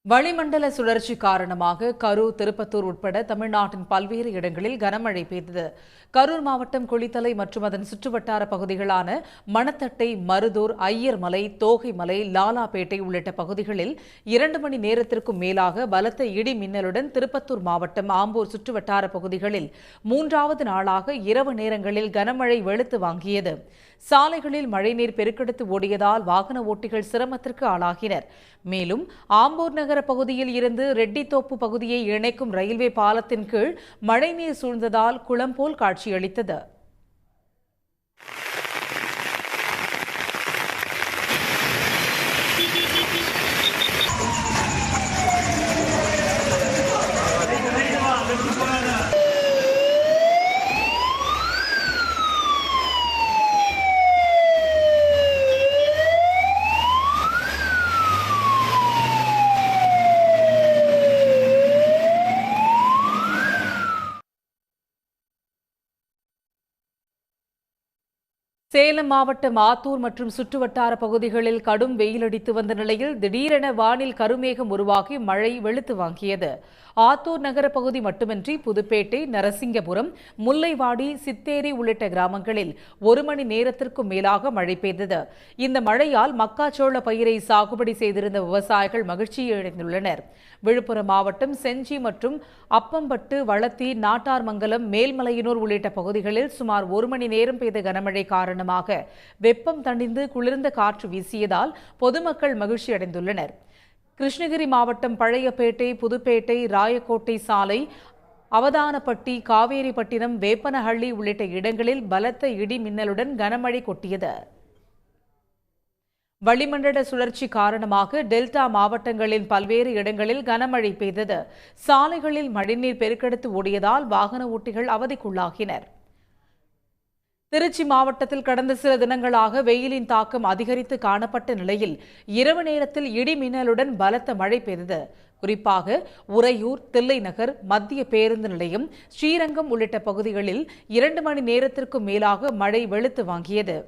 வளிமண்டல சுழற்சி காரணமாக கரூர், திருப்பத்தூர் உட்பட தமிழ்நாட்டின் பல்வேறு இடங்களில் கனமழை பெய்தது. கரூர் மாவட்டம் குளித்தலை மற்றும் அதன் சுற்றுவட்டார பகுதிகளான மணத்தட்டை, மருதூர், ஐயர்மலை, தோகைமலை, லாலாபேட்டை உள்ளிட்ட பகுதிகளில் 2 மணி நேரத்திற்கும் மேலாக பலத்த இடி மின்னலுடன் திருப்பத்தூர் மாவட்டம் ஆம்பூர் சுற்றுவட்டார பகுதிகளில் 3வது நாளாக இரவு நேரங்களில் கனமழை வெளுத்து வாங்கியது. சாலைகளில் மழைநீர் பெருக்கெடுத்து ஓடியதால் வாகன ஓட்டிகள் சிரமத்திற்கு ஆளாகினர். மேலும் ஆம்பூர் நகர பகுதியில் இருந்து ரெட்டித்தோப்பு பகுதியை இணைக்கும் ரயில்வே பாலத்தின் கீழ் மழைநீர் சூழ்ந்ததால் குளம் போல் காட்சியளித்தது. சேலம் மாவட்டம் ஆத்தூர் மற்றும் சுற்றுவட்டார பகுதிகளில் கடும் வெயில் அடித்து வந்த நிலையில் திடீரென வானில் கருமேகம் உருவாகி மழை வெளுத்து வாங்கியது. ஆத்தூர் நகர பகுதி மட்டுமின்றி புதுப்பேட்டை, நரசிங்கபுரம், முல்லைவாடி, சித்தேரி உள்ளிட்ட கிராமங்களில் 1 மணி நேரத்திற்கும் மேலாக மழை பெய்தது. இந்த மழையால் மக்காச்சோள பயிரை சாகுபடி செய்திருந்த விவசாயிகள் மகிழ்ச்சியடைந்துள்ளனர். விழுப்புரம் மாவட்டம் செஞ்சி மற்றும் அப்பம்பட்டு, வளத்தி, நாட்டார்மங்கலம், மேல்மலையனூர் உள்ளிட்ட பகுதிகளில் சுமார் 1 மணி நேரம் பெய்த கனமழை காரணமாக வெப்பம் தணிந்து குளிர்ந்த காற்று வீசியதால் பொதுமக்கள் மகிழ்ச்சியடைந்துள்ளனர். கிருஷ்ணகிரி மாவட்டம் பழையப்பேட்டை, புதுப்பேட்டை, ராயக்கோட்டை சாலை, அவதானப்பட்டி, காவேரிப்பட்டினம், வேப்பனஹள்ளி உள்ளிட்ட இடங்களில் பலத்த இடி மின்னலுடன் கனமழை கொட்டியது. வளிமண்டல சுழற்சி காரணமாக டெல்டா மாவட்டங்களின் பல்வேறு இடங்களில் கனமழை பெய்தது. சாலைகளில் மழைநீர் பெருக்கெடுத்து ஓடியதால் வாகன ஓட்டிகள் அவதிக்குள்ளாகினர். திருச்சி மாவட்டத்தில் கடந்த சில தினங்களாக வெயிலின் தாக்கம் அதிகரித்து காணப்பட்ட நிலையில் இரவு நேரத்தில் இடி மின்னலுடன் பலத்த மழை பெய்தது. குறிப்பாக உறையூர், தில்லைநகர், மத்திய பேருந்து நிலையம், ஸ்ரீரங்கம் உள்ளிட்ட பகுதிகளில் 2 மணி நேரத்திற்கும் மேலாக மழை வெளுத்து வாங்கியது.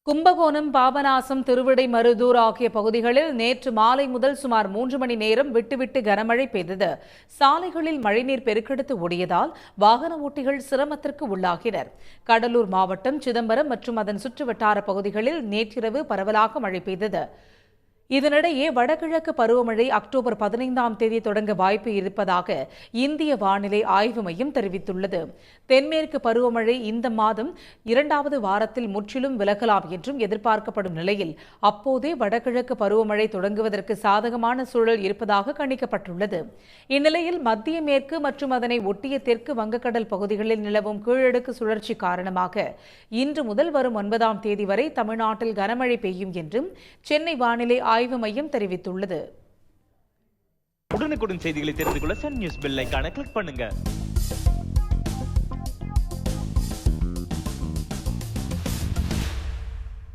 கும்பகோணம், பாபநாசம், திருவிடைமருதூர் ஆகிய பகுதிகளில் நேற்று மாலை முதல் சுமார் 3 மணி நேரம் விட்டுவிட்டு கனமழை பெய்தது. சாலைகளில் மழைநீர் பெருக்கெடுத்து ஓடியதால் வாகன ஓட்டிகள் சிரமத்திற்கு உள்ளாகினர். கடலூர் மாவட்டம் சிதம்பரம் மற்றும் அதன் சுற்றுவட்டார பகுதிகளில் நேற்றிரவு பரவலாக மழை பெய்தது. இதனிடையே வடகிழக்கு பருவமழை அக்டோபர் 15ஆம் தேதி தொடங்க வாய்ப்பு இருப்பதாக இந்திய வானிலை ஆய்வு மையம் தெரிவித்துள்ளது. தென்மேற்கு பருவமழை இந்த மாதம் 2வது வாரத்தில் முற்றிலும் விலகலாம் என்றும் எதிர்பார்க்கப்படும் நிலையில் அப்போதே வடகிழக்கு பருவமழை தொடங்குவதற்கு சாதகமான சூழல் இருப்பதாக கணிக்கப்பட்டுள்ளது. இந்நிலையில் மத்திய மேற்கு மற்றும் அதனை ஒட்டிய தெற்கு வங்கக்கடல் பகுதிகளில் நிலவும் கீழடுக்கு சுழற்சி காரணமாக இன்று முதல் வரும் 9ஆம் தேதி வரை தமிழ்நாட்டில் கனமழை பெய்யும் என்றும் சென்னை வானிலை ஆய்வு மையம் தெரிவித்துள்ளது. உடனுக்குடன் செய்திகளை தெரிந்து கொள்ள சன் நியூஸ் பெல் ஐகானை கிளிக் பண்ணுங்க.